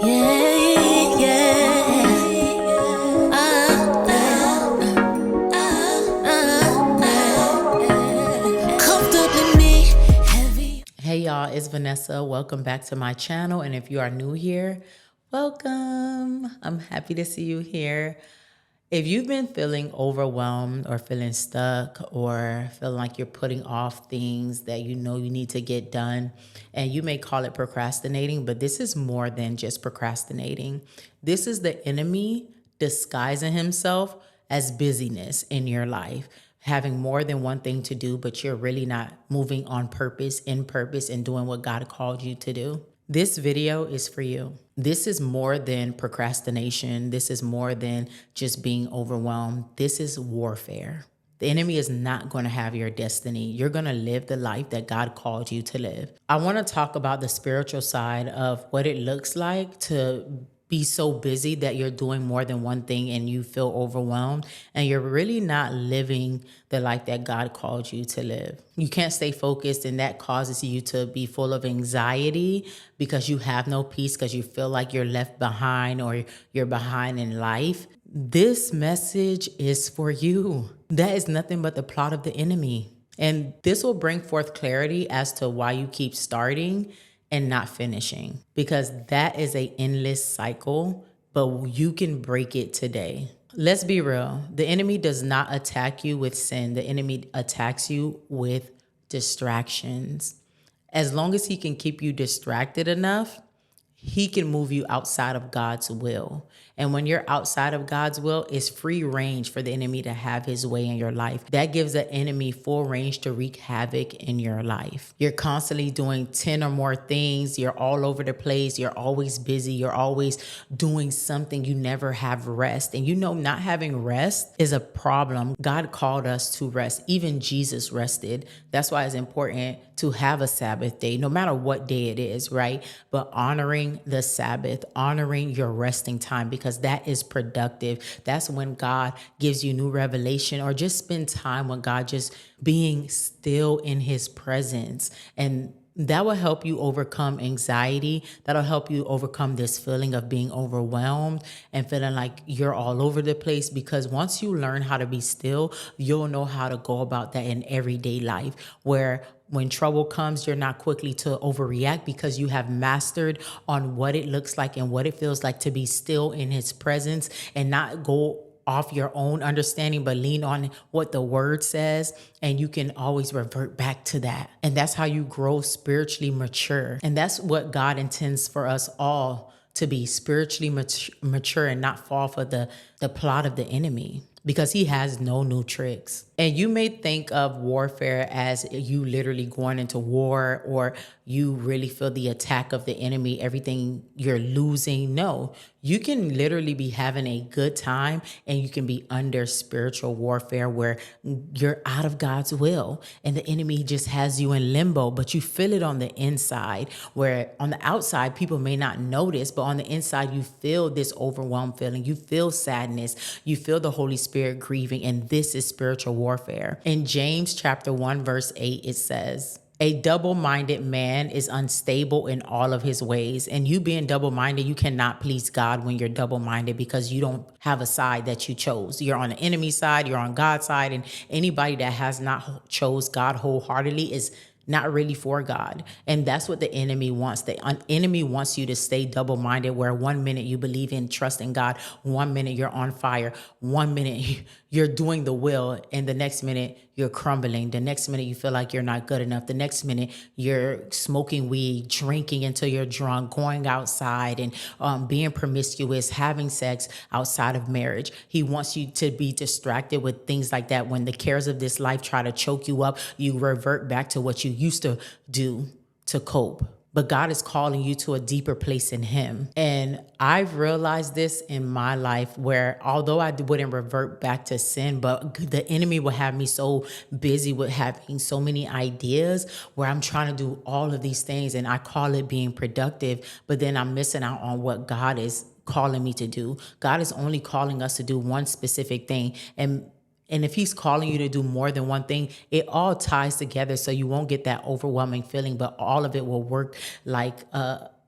Yeah, yeah. Comfortably me, heavy. Hey y'all, it's Vanessa. Welcome back to my channel. And if you are new here, welcome. I'm happy to see you here. If you've been feeling overwhelmed or feeling stuck or feeling like you're putting off things that you know you need to get done, and you may call it procrastinating, but this is more than just procrastinating. This is the enemy disguising himself as busyness in your life, having more than one thing to do, but you're really not moving on purpose, in purpose, and doing what God called you to do. This video is for you. This is more than procrastination. This is more than just being overwhelmed. This is warfare. The enemy is not going to have your destiny. You're going to live the life that God called you to live. I want to talk about the spiritual side of what it looks like to be so busy that you're doing more than one thing and you feel overwhelmed and you're really not living the life that God called you to live. You can't stay focused, and that causes you to be full of anxiety because you have no peace, because you feel like you're left behind or you're behind in life. This message is for you. That is nothing but the plot of the enemy. And this will bring forth clarity as to why you keep starting and not finishing, because that is an endless cycle, but you can break it today. Let's be real. The enemy does not attack you with sin. The enemy attacks you with distractions. As long as he can keep you distracted enough, he can move you outside of God's will. And when you're outside of God's will, it's free range for the enemy to have his way in your life. That gives the enemy full range to wreak havoc in your life. You're constantly doing 10 or more things. You're all over the place. You're always busy. You're always doing something. You never have rest. And you know, not having rest is a problem. God called us to rest. Even Jesus rested. That's why it's important to have a Sabbath day, no matter what day it is, right? But honoring the Sabbath, honoring your resting time, because that is productive. That's when God gives you new revelation, or just spend time with God, just being still in his presence. And that will help you overcome anxiety. That'll help you overcome this feeling of being overwhelmed and feeling like you're all over the place. Because once you learn how to be still, you'll know how to go about that in everyday life, where when trouble comes, you're not quickly to overreact, because you have mastered on what it looks like and what it feels like to be still in his presence and not go off your own understanding, but lean on what the word says. And you can always revert back to that. And that's how you grow spiritually mature. And that's what God intends for us all, to be spiritually mature and not fall for the plot of the enemy, because he has no new tricks. And you may think of warfare as you literally going into war, or you really feel the attack of the enemy, everything you're losing. No, you can literally be having a good time and you can be under spiritual warfare where you're out of God's will and the enemy just has you in limbo, but you feel it on the inside, where on the outside people may not notice, but on the inside you feel this overwhelmed feeling. You feel sadness. You feel the Holy Spirit grieving, and this is spiritual warfare. In James chapter 1, verse 8, it says, "A double-minded man is unstable in all of his ways." And you being double-minded, you cannot please God when you're double-minded, because you don't have a side that you chose. You're on the enemy side, you're on God's side, and anybody that has not chose God wholeheartedly is not really for God. And that's what the enemy wants. The enemy wants you to stay double-minded, where 1 minute you believe in, trust in God, 1 minute you're on fire, 1 minute you're doing the will, and the next minute you're crumbling. The next minute you feel like you're not good enough. The next minute you're smoking weed, drinking until you're drunk, going outside and being promiscuous, having sex outside of marriage. He wants you to be distracted with things like that. When the cares of this life try to choke you up, you revert back to what you used to do to cope. But God is calling you to a deeper place in him. And I've realized this in my life, where although I wouldn't revert back to sin, but the enemy will have me so busy with having so many ideas, where I'm trying to do all of these things, and I call it being productive, but then I'm missing out on what God is calling me to do. God is only calling us to do one specific thing. And if he's calling you to do more than one thing, it all ties together, so you won't get that overwhelming feeling, but all of it will work like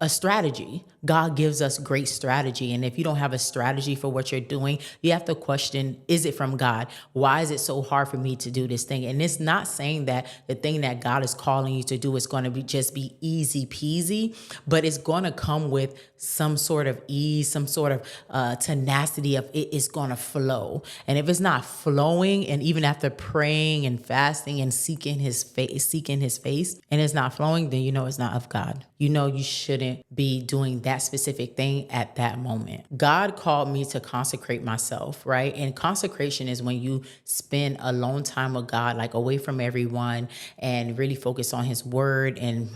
a strategy. God gives us great strategy. And if you don't have a strategy for what you're doing, you have to question, is it from God? Why is it so hard for me to do this thing? And it's not saying that the thing that God is calling you to do is going to be just be easy peasy, but it's going to come with some sort of ease, some sort of tenacity of it is going to flow. And if it's not flowing, and even after praying and fasting and seeking his face, and it's not flowing, then you know it's not of God. You know you shouldn't be doing that specific thing at that moment. God called me to consecrate myself, right? And consecration is when you spend alone time with God, like away from everyone, and really focus on his word and,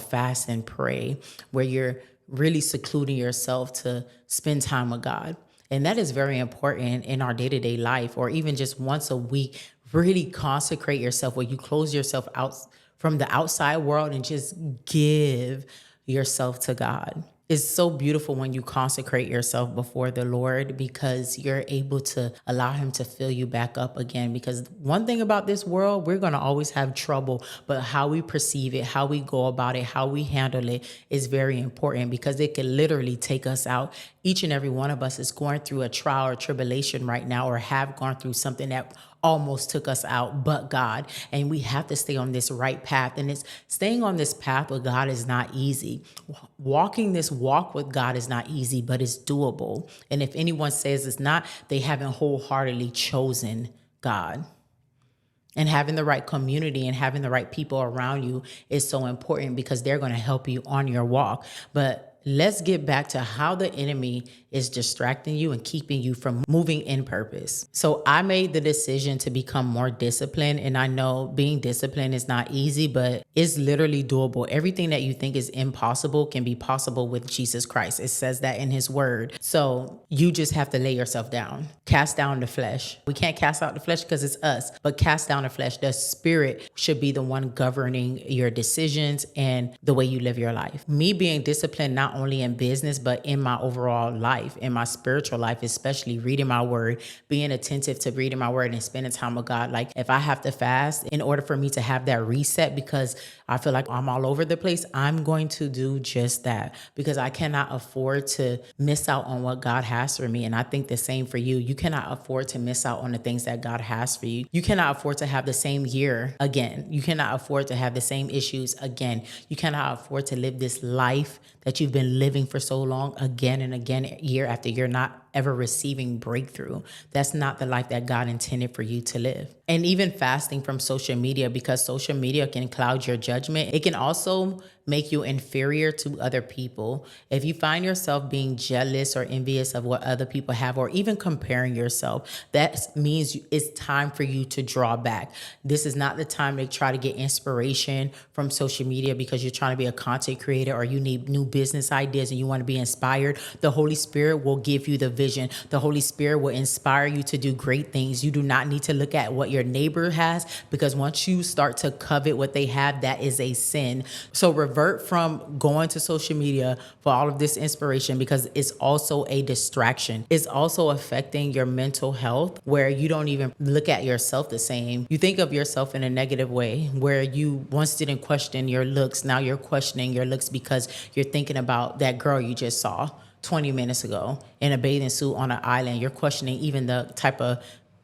fast and pray, where you're really secluding yourself to spend time with God. And that is very important in our day-to-day life, or even just once a week. Really consecrate yourself, where you close yourself out from the outside world and just give yourself to God. It's so beautiful when you consecrate yourself before the Lord, because you're able to allow him to fill you back up again. Because one thing about this world, we're going to always have trouble, but how we perceive it, how we go about it, how we handle it is very important, because it can literally take us out. Each and every one of us is going through a trial or tribulation right now, or have gone through something that almost took us out, but God. And we have to stay on this right path. And it's staying on this path with God is not easy. Walking this walk with God is not easy, but it's doable. And if anyone says it's not, they haven't wholeheartedly chosen God. And having the right community and having the right people around you is so important, because they're going to help you on your walk. But let's get back to how the enemy is distracting you and keeping you from moving in purpose. So I made the decision to become more disciplined. And I know being disciplined is not easy, but it's literally doable. Everything that you think is impossible can be possible with Jesus Christ. It says that in his word. So you just have to lay yourself down, cast down the flesh. We can't cast out the flesh because it's us, but cast down the flesh. The spirit should be the one governing your decisions and the way you live your life. Me being disciplined, not only in business, but in my overall life, in my spiritual life, especially reading my word, being attentive to reading my word and spending time with God. Like if I have to fast in order for me to have that reset, because I feel like I'm all over the place, I'm going to do just that, because I cannot afford to miss out on what God has for me. And I think the same for you. You cannot afford to miss out on the things that God has for you. You cannot afford to have the same year again. You cannot afford to have the same issues again. You cannot afford to live this life that you've been living for so long again and again, year after year, not ever receiving breakthrough. That's not the life that God intended for you to live. And even fasting from social media, because social media can cloud your judgment. It can also make you inferior to other people. If you find yourself being jealous or envious of what other people have, or even comparing yourself, that means it's time for you to draw back. This is not the time to try to get inspiration from social media because you're trying to be a content creator, or you need new business ideas and you want to be inspired. The Holy Spirit will give you the vision. The Holy Spirit will inspire you to do great things. You do not need to look at what your neighbor has, because once you start to covet what they have, that is a sin. So revert from going to social media for all of this inspiration, because it's also a distraction. It's also affecting your mental health, where you don't even look at yourself the same. You think of yourself in a negative way, where you once didn't question your looks. Now you're questioning your looks because you're thinking about that girl you just saw 20 minutes ago in a bathing suit on an island. You're questioning even the type of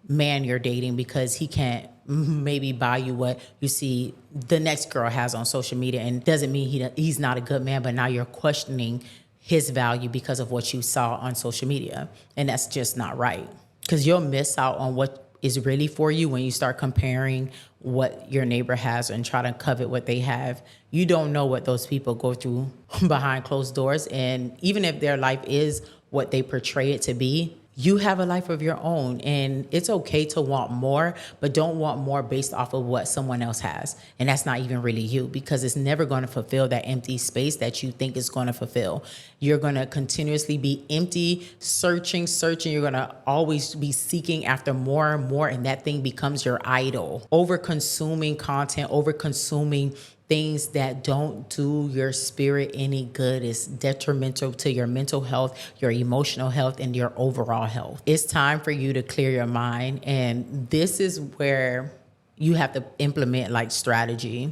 man you're dating, because he can't maybe buy you what you see the next girl has on social media. And doesn't mean he's not a good man, but now you're questioning his value because of what you saw on social media. And that's just not right, because you'll miss out on what is really for you when you start comparing what your neighbor has and try to covet what they have. You don't know what those people go through behind closed doors. And even if their life is what they portray it to be, you have a life of your own, and it's okay to want more, but don't want more based off of what someone else has. And that's not even really you, because it's never going to fulfill that empty space that you think it's going to fulfill. You're going to continuously be empty, searching. You're going to always be seeking after more and more, and that thing becomes your idol. Over consuming content, over consuming things that don't do your spirit any good is detrimental to your mental health, your emotional health, and your overall health. It's time for you to clear your mind. And this is where you have to implement like strategy.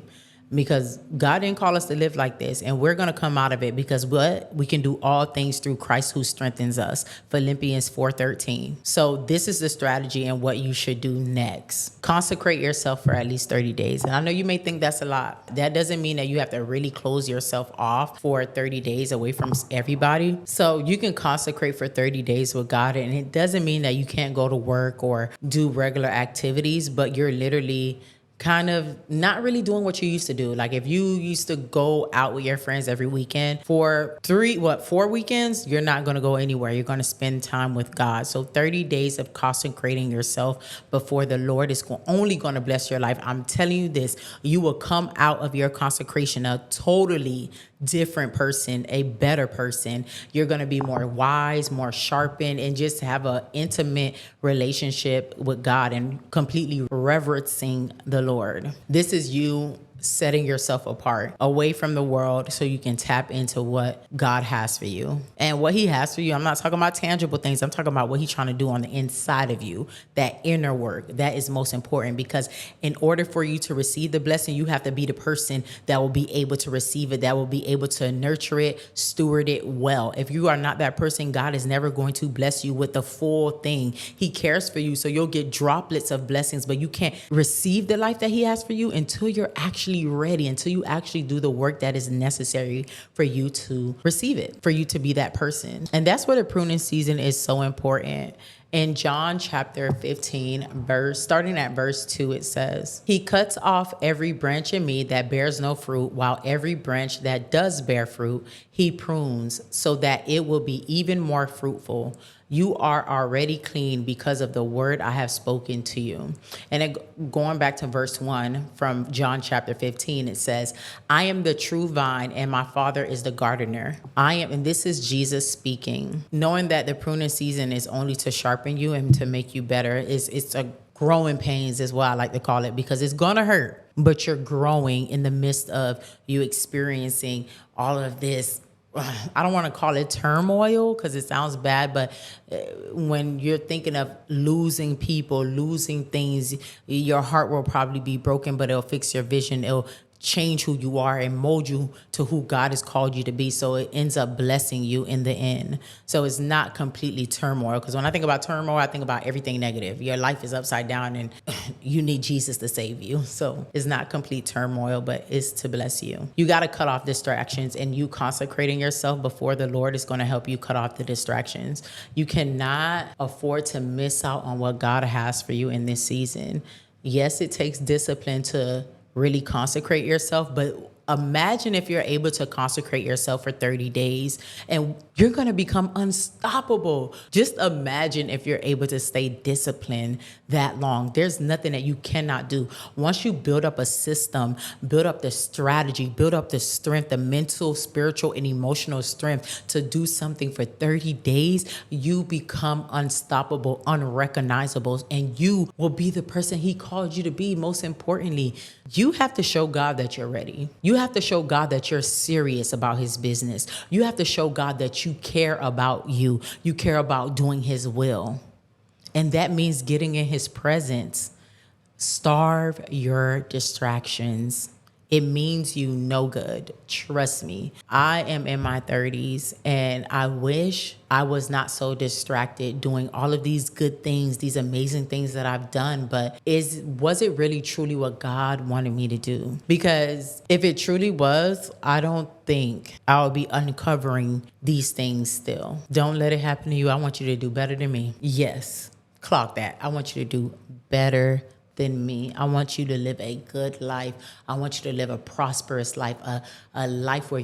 because God didn't call us to live like this, and we're going to come out of it because what we can do all things through Christ who strengthens us. Philippians 4:13. So this is the strategy and what you should do next. Consecrate yourself for at least 30 days. And I know you may think that's a lot. That doesn't mean that you have to really close yourself off for 30 days away from everybody. So you can consecrate for 30 days with God, and it doesn't mean that you can't go to work or do regular activities, but you're literally kind of not really doing what you used to do. Like if you used to go out with your friends every weekend for 4 weekends, you're not going to go anywhere. You're going to spend time with God. So 30 days of consecrating yourself before the Lord is only going to bless your life. I'm telling you this, you will come out of your consecration a totally different person, a better person. You're going to be more wise, more sharpened, and just have an intimate relationship with God and completely reverencing the Lord. This is you setting yourself apart away from the world so you can tap into what God has for you. And what he has for you, I'm not talking about tangible things. I'm talking about what he's trying to do on the inside of you, that inner work. That is most important, because in order for you to receive the blessing, you have to be the person that will be able to receive it, that will be able to nurture it, steward it well. If you are not that person, God is never going to bless you with the full thing. He cares for you, so you'll get droplets of blessings, but you can't receive the life that he has for you until you're actually ready, until you actually do the work that is necessary for you to receive it, for you to be that person. And that's where the pruning season is so important. In John chapter 15, starting at verse 2, it says, "He cuts off every branch in me that bears no fruit, while every branch that does bear fruit, he prunes so that it will be even more fruitful. You are already clean because of the word I have spoken to you." And going back to verse 1 from John chapter 15, it says, "I am the true vine and my Father is the gardener. And this is Jesus speaking. Knowing that the pruning season is only to sharpen you and to make you better. It's a growing pains is what I like to call it, because it's going to hurt, but you're growing in the midst of you experiencing all of this. I don't want to call it turmoil because it sounds bad, but when you're thinking of losing people, losing things, your heart will probably be broken, but it'll fix your vision. It'll change who you are and mold you to who God has called you to be. So it ends up blessing you in the end. So it's not completely turmoil, because when I think about turmoil, I think about everything negative. Your life is upside down and you need Jesus to save you. So it's not complete turmoil, but it's to bless you. You got to cut off distractions, and you consecrating yourself before the Lord is going to help you cut off the distractions. You cannot afford to miss out on what God has for you in this season. Yes, it takes discipline to really consecrate yourself, but imagine if you're able to consecrate yourself for 30 days and you're going to become unstoppable. Just imagine if you're able to stay disciplined that long. There's nothing that you cannot do. Once you build up a system, build up the strategy, build up the strength, the mental, spiritual, and emotional strength to do something for 30 days, you become unstoppable, unrecognizable, and you will be the person he called you to be. Most importantly, you have to show God that you're ready. You have to show God that you're serious about his business. You have to show God that you care about you. You care about doing his will. And that means getting in his presence. Starve your distractions. It means you no good. Trust me. I am in my 30s and I wish I was not so distracted doing all of these good things, these amazing things that I've done. But was it really truly what God wanted me to do? Because if it truly was, I don't think I would be uncovering these things still. Don't let it happen to you. I want you to do better than me. Yes, clock that. I want you to do better than me. I want you to live a good life. I want you to live a prosperous life, a life where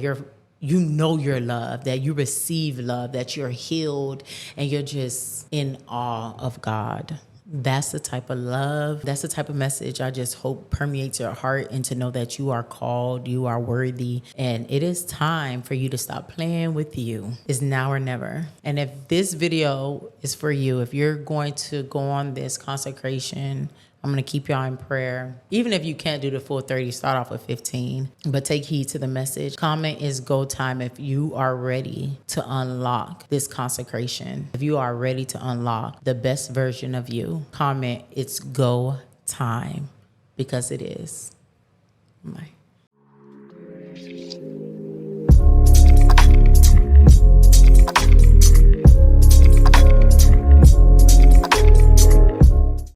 you know you're loved, that you receive love, that you're healed, and you're just in awe of God. That's the type of love, that's the type of message I just hope permeates your heart, and to know that you are called, you are worthy, and it is time for you to stop playing with you. It's now or never. And if this video is for you, if you're going to go on this consecration, I'm going to keep y'all in prayer. Even if you can't do the full 30, start off with 15. But take heed to the message. Comment is go time if you are ready to unlock this consecration. If you are ready to unlock the best version of you, comment it's go time, because it is. Bye.